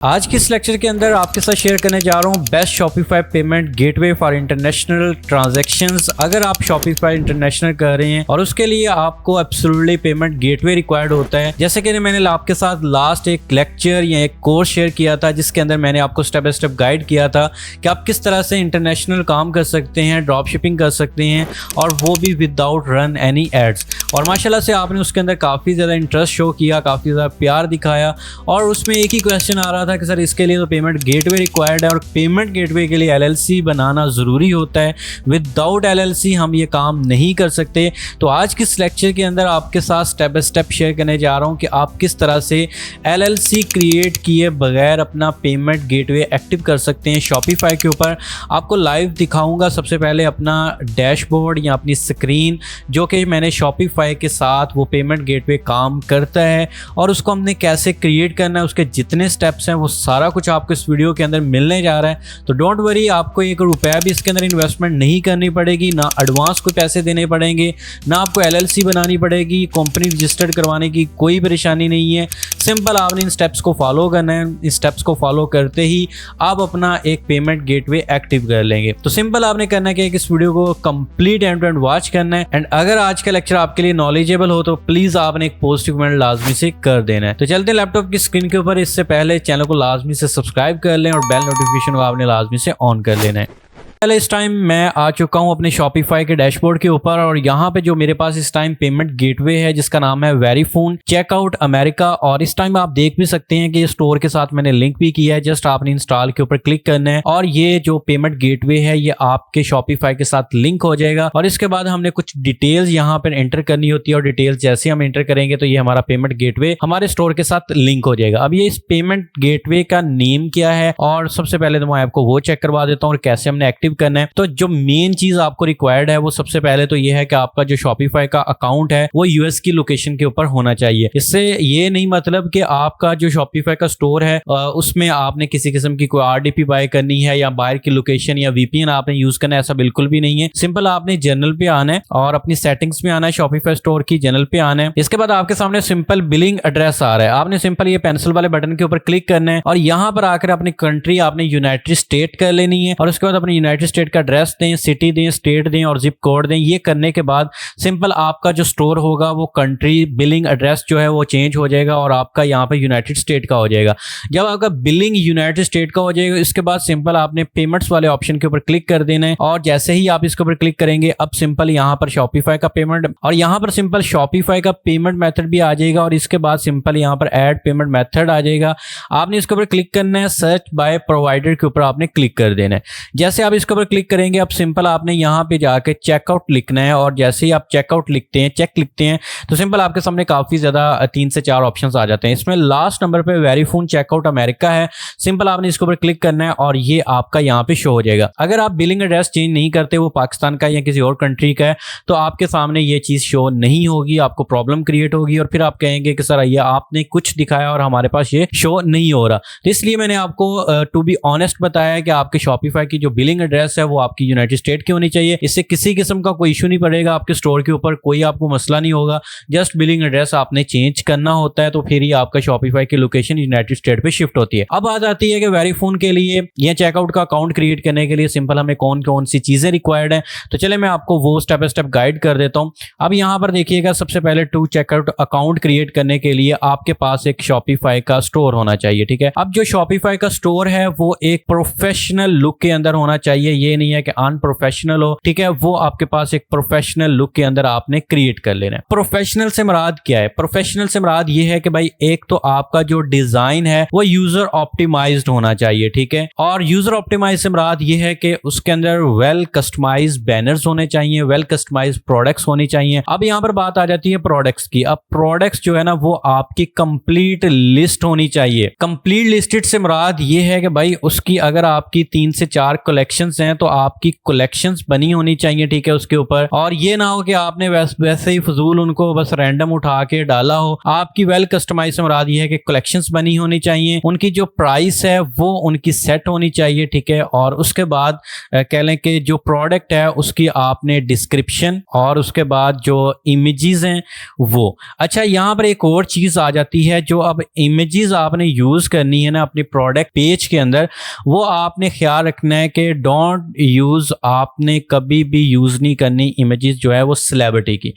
आज के इस लेक्चर के अंदर आपके साथ शेयर करने जा रहा हूँ best Shopify payment gateway for international transactions. अगर आप शॉपिफाई इंटरनेशनल कर रहे हैं और उसके लिए आपको एब्सोल्युटली पेमेंट गेटवे रिक्वायर्ड होता है, जैसे कि मैंने आपके साथ लास्ट एक लेक्चर या एक कोर्स शेयर किया था जिसके अंदर मैंने आपको स्टेप बाय स्टेप गाइड किया था कि आप किस तरह से इंटरनेशनल काम कर सकते हैं, ड्रॉप शिपिंग कर सकते हैं और वो भी विदाउट रन एनी एड्स। और माशाल्लाह से आपने उसके अंदर काफ़ी ज़्यादा इंटरेस्ट शो किया, काफ़ी ज़्यादा प्यार दिखाया और उसमें एक ही क्वेश्चन आ रहा था कि सर इसके लिए तो पेमेंट गेटवे रिक्वायर्ड है और पेमेंट गेटवे के लिए एलएलसी बनाना ज़रूरी होता है, विदाउट एलएलसी हम ये काम नहीं कर सकते। तो आज के इस लेक्चर के अंदर आपके साथ स्टेप बाय स्टेप शेयर करने जा रहा हूँ कि आप किस तरह से एलएलसी क्रिएट किए बगैर अपना पेमेंट गेटवे एक्टिव कर सकते हैं शॉपिफाई के ऊपर। आपको लाइव दिखाऊंगा सबसे पहले अपना डैशबोर्ड या अपनी स्क्रीन जो कि मैंने शॉपिफाई के साथ वो पेमेंट गेटवे काम करता है और उसको हमने कैसे क्रिएट करना है, उसके जितने स्टेप्स हैं वो सारा कुछ आपको इस वीडियो के अंदर मिलने जा रहा है। तो डोंट वरी, आपको एक रुपया भी इसके अंदर इन्वेस्टमेंट नहीं करनी पड़ेगी, ना एडवांस कोई पैसे देने पड़ेंगे, ना आपको एलएलसी बनानी पड़ेगी, कंपनी रजिस्टर्ड करवाने की कोई परेशानी नहीं है। सिंपल आपने इन स्टेप्स को फॉलो करना है। इन स्टेप्स को फॉलो करते ही आप अपना एक पेमेंट गेटवे एक्टिव कर लेंगे। तो सिंपल आपने करना क्या है कि इस वीडियो को complete end to end watch करना है एंड अगर आज का लेक्चर आपके लिए नॉलेजेबल हो तो प्लीज आपने एक पॉजिटिव कमेंट लाजमी से कर देना है। तो चलते हैं लैपटॉप की स्क्रीन के ऊपर। इससे पहले चैनल को लाजमी से सब्सक्राइब कर लें और बेल नोटिफिकेशन को आपने लाजमी से ऑन कर लेना है। पहले इस टाइम मैं आ चुका हूं अपने शॉपिफाई के डैशबोर्ड के ऊपर और यहाँ पे जो मेरे पास इस टाइम पेमेंट गेटवे है जिसका नाम है वेरीफोन चेकआउट अमेरिका। और इस टाइम आप देख भी सकते हैं कि स्टोर के साथ मैंने लिंक भी किया है। जस्ट आपने इंस्टॉल के ऊपर क्लिक करना है और ये जो पेमेंट गेटवे है ये आपके शॉपिफाई के साथ लिंक हो जाएगा। और इसके बाद हमने कुछ डिटेल्स यहाँ पर एंटर करनी होती है और डिटेल्स जैसे हम एंटर करेंगे तो ये हमारा पेमेंट गेटवे हमारे स्टोर के साथ लिंक हो जाएगा। अब ये इस पेमेंट गेटवे का नेम क्या है और सबसे पहले तो मैं आपको वो चेक करवा देता हूँ और कैसे हमने एक्टिव करना है। तो जो मेन चीज आपको रिक्वायर्ड है वो सबसे पहले तो ये है कि आपका जो शॉपिफाई का अकाउंट है वो यूएस की लोकेशन के ऊपर होना चाहिए। इससे ये नहीं मतलब कि आपका जो शॉपिफाई का स्टोर है उसमें आपने किसी किस्म की कोई आरडीपी बाय करनी है या बाहर की लोकेशन या वीपीएन आपने यूज करना है, ऐसा बिल्कुल भी नहीं है। सिंपल आपने जनरल पे आना है और अपनी सेटिंग्स में आना है, शॉपिफाई स्टोर की जनरल पे आना है। इसके बाद आपके सामने सिंपल बिलिंग एड्रेस आ रहा है। आपने सिंपल ये पेंसिल वाले बटन के ऊपर क्लिक करना है और यहाँ पर आकर अपनी कंट्री आपने यूनाइटेड स्टेट कर लेनी है और उसके बाद अपने यूनाइटेड स्टेट का एड्रेस दें, सिटी दें, स्टेट दें और जिप कोड दें। ये करने के बाद सिंपल आपका जो स्टोर होगा वो कंट्री बिलिंग एड्रेस जो है वो चेंज हो जाएगा और आपका यहाँ पे यूनाइटेड स्टेट का हो जाएगा। जब आपका बिलिंग यूनाइटेड स्टेट का हो जाएगा इसके बाद सिंपल आपने पेमेंट्स वाले ऑप्शन के ऊपर क्लिक कर देना है और जैसे ही आप इसके ऊपर क्लिक करेंगे अब सिंपल यहाँ पर शॉपिफाई का पेमेंट और यहाँ पर सिंपल शॉपिफाई का पेमेंट मेथड भी आ जाएगा और इसके बाद सिंपल यहाँ पर ऐड पेमेंट मेथड आ जाएगा। आपने इसके ऊपर क्लिक करना है, सर्च बाय प्रोवाइडर के ऊपर आपने क्लिक कर देना है। जैसे आप इसके ऊपर क्लिक करेंगे अब सिंपल आपने यहाँ पे जाके चेकआउट लिखना है और जैसे ही आप चेकआउट लिखते हैं, चेक लिखते हैं तो सिंपल आपके सामने काफी ज्यादा 3 से 4 ऑप्शंस आ जाते हैं। इसमें लास्ट नंबर पे वेरीफोन चेकआउट अमेरिका है। सिंपल आपने इसके ऊपर क्लिक करना है और ये आपका यहाँ पे शो हो जाएगा। अगर आप बिलिंग एड्रेस चेंज नहीं करते, वो पाकिस्तान का या किसी और कंट्री का है, तो आपके सामने ये चीज शो नहीं होगी, आपको प्रॉब्लम क्रिएट होगी और फिर आप कहेंगे कि सर ये आपने कुछ दिखाया और हमारे पास ये शो नहीं हो रहा। तो इसलिए मैंने आपको टू बी ऑनेस्ट बताया कि आपके शॉपिफाई की जो बिलिंग एड्रेस है वो आपकी यूनाइटेड स्टेट की होनी चाहिए। इससे किसी किस्म का कोई इशू नहीं पड़ेगा, आपके स्टोर के ऊपर कोई आपको मसला नहीं होगा। जस्ट बिलिंग एड्रेस आपने चेंज करना होता है तो फिर ही आपका शॉपिफाई की लोकेशन यूनाइटेड स्टेट पे शिफ्ट होती है। अब बात आती है कि वेरीफोन के लिए या चेकआउट का अकाउंट क्रिएट करने के लिए सिंपल हमें कौन कौन सी चीजें रिक्वायर्ड है। तो चले मैं आपको वो स्टेप बाय स्टेप गाइड कर देता हूं। अब यहाँ पर देखिएगा, सबसे पहले टू चेकआउट अकाउंट क्रिएट करने के लिए आपके पास एक शॉपिफाई का स्टोर होना चाहिए। ठीक है, अब जो शॉपिफाई का स्टोर है वो एक प्रोफेशनल लुक के अंदर होना चाहिए, ये नहीं है कि अनप्रोफेशनल हो। ठीक है, वो आपके पास एक प्रोफेशनल लुक के अंदर आपने क्रिएट कर लेना है। प्रोफेशनल से मुराद क्या है? प्रोफेशनल से मुराद ये है कि भाई एक तो आपका जो डिजाइन है वो यूजर ऑप्टिमाइज्ड होना चाहिए। ठीक है, और यूजर ऑप्टिमाइज से मुराद ये है कि उसके अंदर वेल कस्टमाइज बैनर्स होने चाहिए, वेल कस्टमाइज प्रोडक्ट्स होनी चाहिए। अब यहाँ पर बात आ जाती है प्रोडक्ट्स की। अब प्रोडक्ट्स जो है ना वो आपकी कंप्लीट लिस्ट होनी चाहिए। कंप्लीट लिस्टेड से मुराद ये है कि भाई उसकी अगर आपकी 3 से 4 कलेक्शन कलेक्शंस हैं तो आपकी कलेक्शंस बनी होनी चाहिए, ठीक है, उसके ऊपर। और ये ना हो कि आपने वैसे ही फजूल उनको बस रैंडम उठा के डाला हो। आपकी वेल कस्टमाइज से मुराद ये है कि कलेक्शंस बनी होनी चाहिए, उनकी जो प्राइस है वो उनकी सेट होनी चाहिए, ठीक है। और उसके बाद कह लें कि जो प्रोडक्ट है उसकी आपने डिस्क्रिप्शन और उसके बाद जो इमेजेस हैं वो। अच्छा, यहाँ पर एक और चीज आ जाती है, जो अब इमेजेस आपने यूज करनी है ना अपनी प्रोडक्ट पेज के अंदर, वो आपने ख्याल रखना है कि डोंट यूज, आपने कभी भी यूज नहीं करनी इमेजेस जो है वो सेलिब्रिटी की।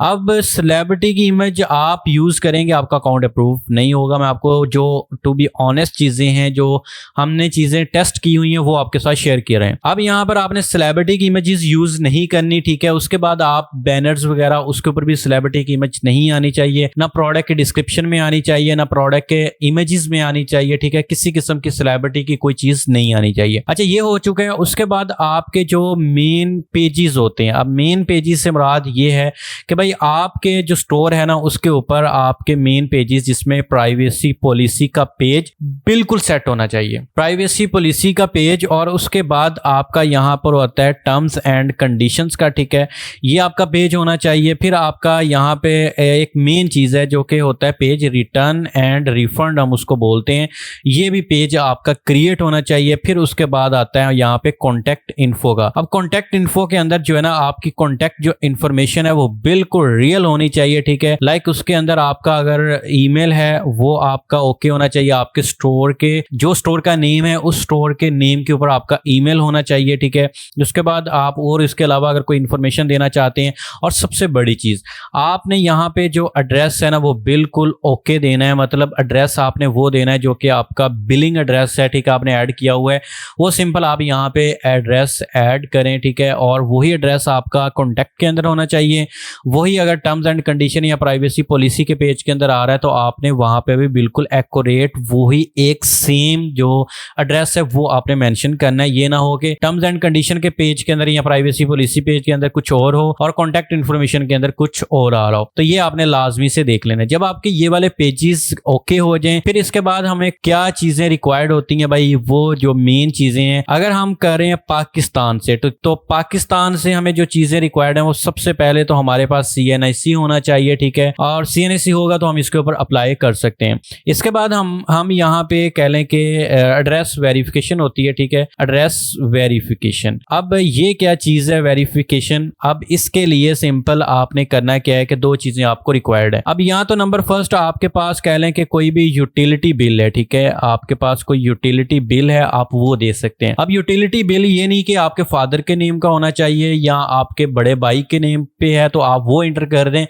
अब सेलिब्रिटी की इमेज आप यूज करेंगे, आपका अकाउंट अप्रूव नहीं होगा। मैं आपको जो टू बी ऑनेस्ट चीजें हैं, जो हमने चीजें टेस्ट की हुई हैं, वो आपके साथ शेयर किए रहे हैं। अब यहाँ पर आपने सेलिब्रिटी की इमेजेस यूज नहीं करनी, ठीक है। उसके बाद आप बैनर्स वगैरह, उसके ऊपर भी सेलिब्रिटी की इमेज नहीं आनी चाहिए, ना प्रोडक्ट के डिस्क्रिप्शन में आनी चाहिए, ना प्रोडक्ट के इमेजेस में आनी चाहिए, ठीक है। किसी किस्म की सेलिब्रिटी की कोई चीज नहीं आनी चाहिए। अच्छा, ये हो चुका है। उसके बाद आपके जो मेन पेजेस होते हैं, अब मेन पेजेस से मुराद ये है कि भाई आपके जो स्टोर है ना उसके ऊपर आपके मेन पेजेस जिसमें प्राइवेसी पॉलिसी का पेज बिल्कुल सेट होना चाहिए, प्राइवेसी पॉलिसी का पेज। और उसके बाद आपका यहाँ पर होता है टर्म्स एंड कंडीशंस का, ठीक है, ये आपका पेज होना चाहिए। फिर आपका यहाँ पे एक मेन चीज है जो कि होता है पेज रिटर्न एंड रिफंड, हम उसको बोलते हैं, ये भी पेज आपका क्रिएट होना चाहिए। फिर उसके बाद आता है यहाँ पे कॉन्टैक्ट इन्फो का। अब कॉन्टैक्ट इन्फो के अंदर जो है ना आपकी कॉन्टैक्ट जो इन्फॉर्मेशन है वो बिल्कुल रियल होनी चाहिए, ठीक है। लाइक उसके अंदर आपका अगर ईमेल है वो आपका ओके होना चाहिए, आपके स्टोर के जो स्टोर का नेम है उस स्टोर के नेम के ऊपर आपका ईमेल होना चाहिए, ठीक है। उसके बाद आप और इसके अलावा अगर कोई इन्फॉर्मेशन देना चाहते हैं, और सबसे बड़ी चीज आपने यहाँ पे जो एड्रेस है ना वो बिल्कुल ओके देना है, मतलब एड्रेस आपने वो देना है जो कि आपका बिलिंग एड्रेस है, ठीक है, आपने ऐड किया हुआ है वो सिंपल आप यहाँ पे एड्रेस ऐड करें, ठीक है। और वही एड्रेस आपका कॉन्टैक्ट के अंदर होना चाहिए, वही अगर टर्म्स एंड कंडीशन या प्राइवेसी पॉलिसी के पेज के अंदर आ रहा है तो आपने वहां पे भी बिल्कुल एक्यूरेट वही एक सेम जो एड्रेस है वो आपने मेंशन करना है। ये ना हो कि टर्म्स एंड कंडीशन के पेज के अंदर या प्राइवेसी पॉलिसी पेज के अंदर कुछ और हो और कॉन्टैक्ट इन्फॉर्मेशन के अंदर कुछ और आ रहा हो, तो ये आपने लाजमी से देख लेना है। जब आपके ये वाले पेजेस ओके हो जाएं, फिर इसके बाद हमें क्या चीजें रिक्वायर्ड होती हैं भाई, वो जो मेन चीजें हैं। अगर हम कर रहे हैं पाकिस्तान से तो पाकिस्तान से हमें जो चीजें रिक्वायर्ड है वो सबसे पहले तो हमारे पास CNIC होना चाहिए, ठीक है। और CNIC होगा तो हम इसके ऊपर अप्लाई कर सकते हैं। इसके बाद हम यहाँ पे कह लें कि एड्रेस वेरिफिकेशन होती है, ठीक है, एड्रेस वेरिफिकेशन। अब ये क्या चीज है वेरिफिकेशन? अब इसके लिए सिंपल आपने करना क्या है कि दो चीजें आपको रिक्वायर्ड है। अब यहाँ तो नंबर फर्स्ट आपके पास कह लें कि कोई भी यूटिलिटी बिल है, ठीक है, आपके पास कोई यूटिलिटी बिल है आप वो दे सकते हैं। अब यूटिलिटी बिल ये नहीं कि आपके फादर के नेम का होना चाहिए या आपके बड़े भाई के नेम पे है तो आप वो एंटर कर दें।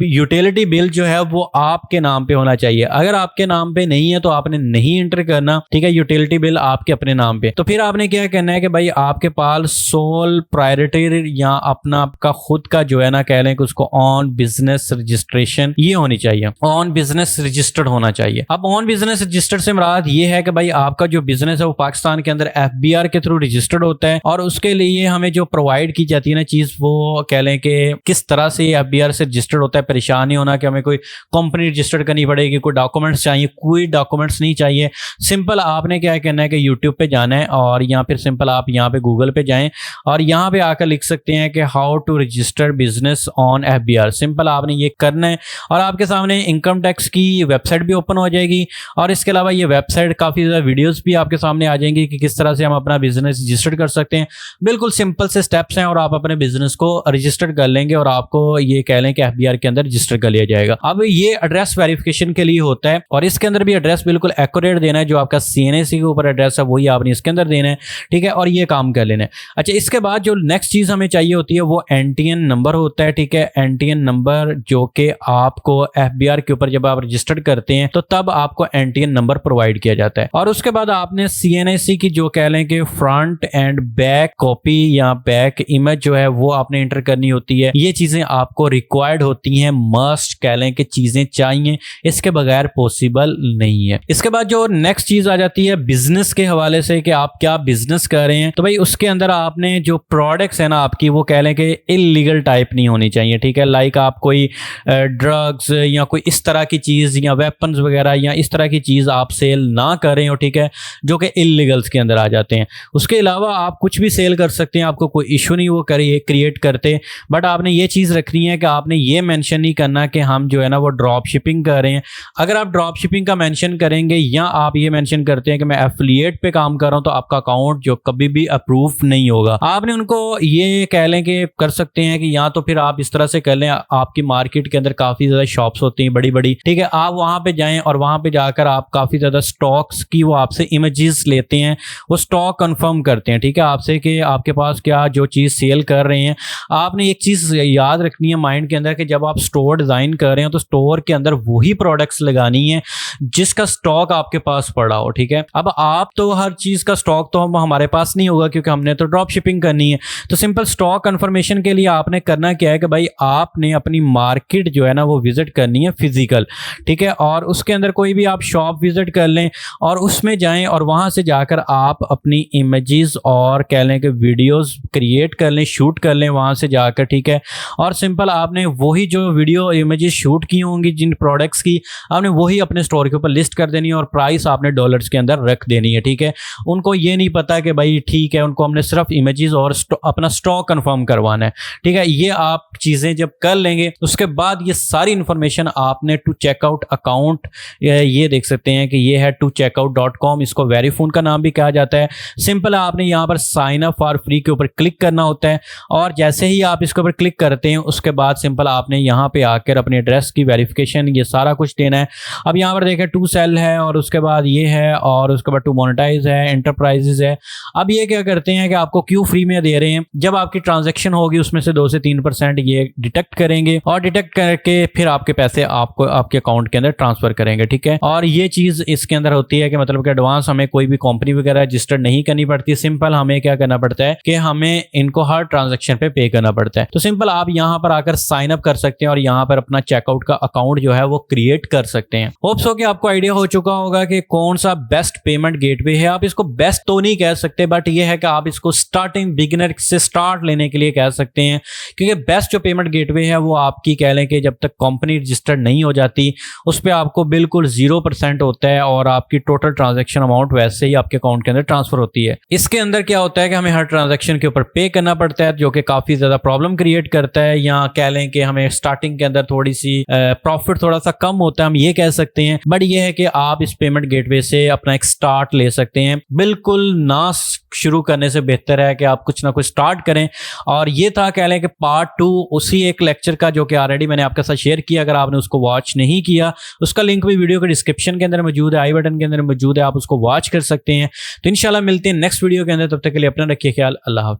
यूटिलिटी बिल जो है वो आपके नाम पे होना चाहिए। अगर आपके नाम पे नहीं है तो आपने नहीं एंटर करना, ठीक है, यूटिलिटी बिल आपके अपने नाम पे। तो फिर आपने क्या करना है कि भाई आपके पास सोल प्रायोरिटी या अपना आपका खुद का जो है ना कह लें कि उसको ऑन बिजनेस रजिस्ट्रेशन ये होनी चाहिए, ऑन बिजनेस रजिस्टर्ड होना चाहिए। अब ऑन बिजनेस रजिस्टर्ड से मुराद ये है कि भाई आपका जो बिजनेस है वो पाकिस्तान के अंदर FBR के थ्रू रजिस्टर्ड होता है और उसके लिए हमें जो प्रोवाइड की जाती है ना चीज वो कह लें कि किस तरह से FBR से रजिस्टर्ड होता है। परेशान नहीं होना कि हमें कोई कंपनी रजिस्टर्ड करनी पड़ेगी, कोई डॉक्यूमेंट्स चाहिए, कोई डॉक्यूमेंट्स नहीं चाहिए। सिंपल आपने क्या करना है कि यूट्यूब पे जाना है और या फिर सिंपल आप यहाँ पे गूगल पे जाएं और यहाँ पे आकर लिख सकते हैं कि how to register business on FBR। Simple आपने ये करना है और आपके सामने इनकम टैक्स की वेबसाइट भी ओपन हो जाएगी और इसके अलावा ये वेबसाइट काफी ज्यादा वीडियोस भी आपके सामने आ जाएंगी कि किस तरह से हम अपना बिजनेस रजिस्टर कर सकते हैं। बिल्कुल सिंपल से स्टेप्स हैं और आप अपने बिजनेस को रजिस्टर कर लेंगे और आपको ये कह लें कि FBR के अंदर रजिस्टर कर लिया जाएगा। अब ये एड्रेस वेरिफिकेशन के लिए होता है और इसके अंदर भी एड्रेस बिल्कुल एक्यूरेट देना है, जो आपका CNIC के ऊपर एड्रेस है वही आपने इसके अंदर देना है, ठीक है, और ये काम कर लेना है। अच्छा, इसके बाद जो नेक्स्ट चीज हमें चाहिए होती है वो NTN नंबर होता है, ठीक है, NTN नंबर जो कि आपको FBR के ऊपर जब आप रजिस्टर्ड करते हैं तो तब आपको NTN नंबर प्रोवाइड किया जाता है। और उसके बाद आपने CNIC की जो कह लें कि फ्रंट एंड बैक कॉपी या बैक इमेज जो है वो आपने एंटर करनी होती है। ये चीजें आपको रिक्वायर्ड होती हैं, मस्ट कह लें कि चीजें चाहिए, इसके बगैर पॉसिबल नहीं है। इसके बाद जो नेक्स्ट चीज आ जाती है बिजनेस के हवाले से कि आप क्या बिजनेस कर रहे हैं, तो भाई उसके अंदर आपने जो प्रोडक्ट्स है ना आपकी वो कह लें कि इलीगल टाइप नहीं होनी चाहिए, ठीक है। लाइक आप कोई ड्रग्स या कोई इस तरह की चीज या वेपन्स वगैरह या इस तरह की चीज आप सेल ना कर रहे हो, ठीक है, जो कि इलीगल्स के अंदर आ जाते हैं। उसके उसके अलावा आप कुछ भी सेल कर सकते हैं, आपको कोई इशू नहीं वो क्रिएट करते, बट आपने ये चीज़ रखनी है कि आपने ये मेंशन नहीं करना कि हम जो है ना वो ड्रॉप शिपिंग कर रहे हैं। अगर आप ड्रॉप शिपिंग का मेंशन करेंगे या आप ये मेंशन करते हैं कि मैं एफिलिएट पे काम कर रहा हूं, तो आपका अकाउंट जो कभी भी अप्रूव नहीं होगा। आपने उनको ये कह लें कि कर सकते हैं कि या तो फिर आप इस तरह से कर लें, आपकी मार्केट के अंदर काफ़ी ज़्यादा शॉप्स होती हैं बड़ी बड़ी, ठीक है, आप वहाँ पे जाएं और वहाँ पे जाकर आप काफ़ी ज़्यादा स्टॉक्स की वो आपसे इमेजेस लेते हैं, वो स्टॉक कंफर्म करते हैं, ठीक है, आपसे कि आपके पास क्या जो चीज़ सेल कर रहे हैं। आपने एक चीज़ याद रखनी है माइंड के अंदर कि जब आप स्टोर डिज़ाइन कर रहे हो तो स्टोर के अंदर वही प्रोडक्ट्स लगानी है जिसका स्टॉक आपके पास पड़ा हो, ठीक है। अब आप तो हर चीज़ का स्टॉक तो हमारे पास नहीं होगा क्योंकि हमने तो ड्रॉप शिपिंग करनी है। तो सिंपल स्टॉक कंफर्मेशन के लिए आपने करना क्या है कि भाई आपने अपनी मार्केट जो है ना वो विजिट करनी है फिजिकल, ठीक है, और उसके अंदर कोई भी आप शॉप विजिट कर लें और उसमें जाएं और वहां से जाकर आप अपनी इमेजेस और कह लें कि वीडियोस क्रिएट कर लें, शूट कर लें वहां से जाकर, ठीक है। और सिंपल आपने वही जो वीडियो इमेजेस शूट की होंगी जिन प्रोडक्ट्स की, आपने वही अपने स्टोर के ऊपर लिस्ट कर देनी है और प्राइस आपने डॉलर्स के अंदर रख देनी है, ठीक है। उनको ये नहीं पता कि भाई ठीक है, उनको हमने सिर्फ इमेजेस और अपना स्टॉक कंफर्म करवाना है, ठीक है। ये आप चीज़ें जब कर लेंगे उसके बाद ये सारी इंफॉर्मेशन आपने टू चेकआउट अकाउंट, ये देख सकते हैं कि ये है tocheckout.com, इसको वेरीफोन का नाम भी कहा जाता है। सिंपल आपने यहाँ पर साइन अप फॉर फ्री के ऊपर क्लिक करना होता है और जैसे ही आप इसके ऊपर क्लिक करते हैं उसके बाद सिंपल आपने यहाँ पे आकर अपने एड्रेस की वेरिफिकेशन ये सारा कुछ देना है। अब यहाँ पर देखें टू सेल है और उसके बाद ये है और उसके बाद टू मोनेटाइज है, एंटरप्राइजेज है। अब ये क्या करते हैं कि आपको क्यों फ्री में दे रहे हैं, जब आपकी ट्रांजैक्शन होगी उसमें से 2 से 3% ये डिटेक्ट करेंगे और डिटेक्ट करके फिर आपके पैसे आपको आपके अकाउंट के अंदर ट्रांसफर करेंगे, ठीक है। और ये चीज़ इसके अंदर होती है कि मतलब कि एडवांस हमें कोई भी कंपनी वगैरह रजिस्टर नहीं करनी पड़ती। सिंपल हमें क्या करना पड़ता है कि हमें इनको हर ट्रांजैक्शन पे करना पड़ता है। तो सिंपल आप यहाँ पर आकर साइन अप कर सकते हैं और यहाँ पर अपना चेकआउट का अकाउंट जो है वो क्रिएट कर सकते हैं। होप्स हो कि आपको आइडिया हो चुका होगा कि कौन सा बेस्ट पेमेंट गेटवे है। आप इसको बेस्ट तो नहीं कह सकते, बट ये है कि आप इसको स्टार्टिंग बिगिनर से स्टार्ट लेने के लिए कह सकते हैं, क्योंकि बेस्ट जो पेमेंट गेटवे है वो आपकी कह लें कि जब तक कंपनी रजिस्टर्ड नहीं हो जाती उस पर आपको बिल्कुल 0% होता है और आपकी टोटल ट्रांजैक्शन अमाउंट वैसे ही आपके अकाउंट के अंदर ट्रांसफर होती है। इसके अंदर क्या होता है कि हमें हर ट्रांजैक्शन के ऊपर पे करना पड़ता है, जो कि काफी ज्यादा प्रॉब्लम क्रिएट करता है, या कह लें कि हमें स्टार्टिंग के अंदर थोड़ी सी प्रॉफिट थोड़ा सा कम होता है, हम ये कह सकते हैं। बट ये है कि आप इस पेमेंट गेटवे से अपना एक स्टार्ट ले सकते हैं। बिल्कुल ना शुरू करने से बेहतर है कि आप कुछ ना कुछ स्टार्ट करें। और ये था कह लें कि पार्ट 2 उसी एक लेक्चर का जो कि ऑलरेडी मैंने आपके साथ शेयर किया। अगर आपने उसको वॉच नहीं किया उसका लिंक भी वीडियो के डिस्क्रिप्शन के अंदर मौजूद है, आई बटन के अंदर मौजूद है, आप उसको वॉच कर सकते हैं। तो इंशाल्लाह मिलते हैं नेक्स्ट वीडियो के अंदर, तब तक के लिए अपना रखिए ख्याल। अल्लाह हाफिज।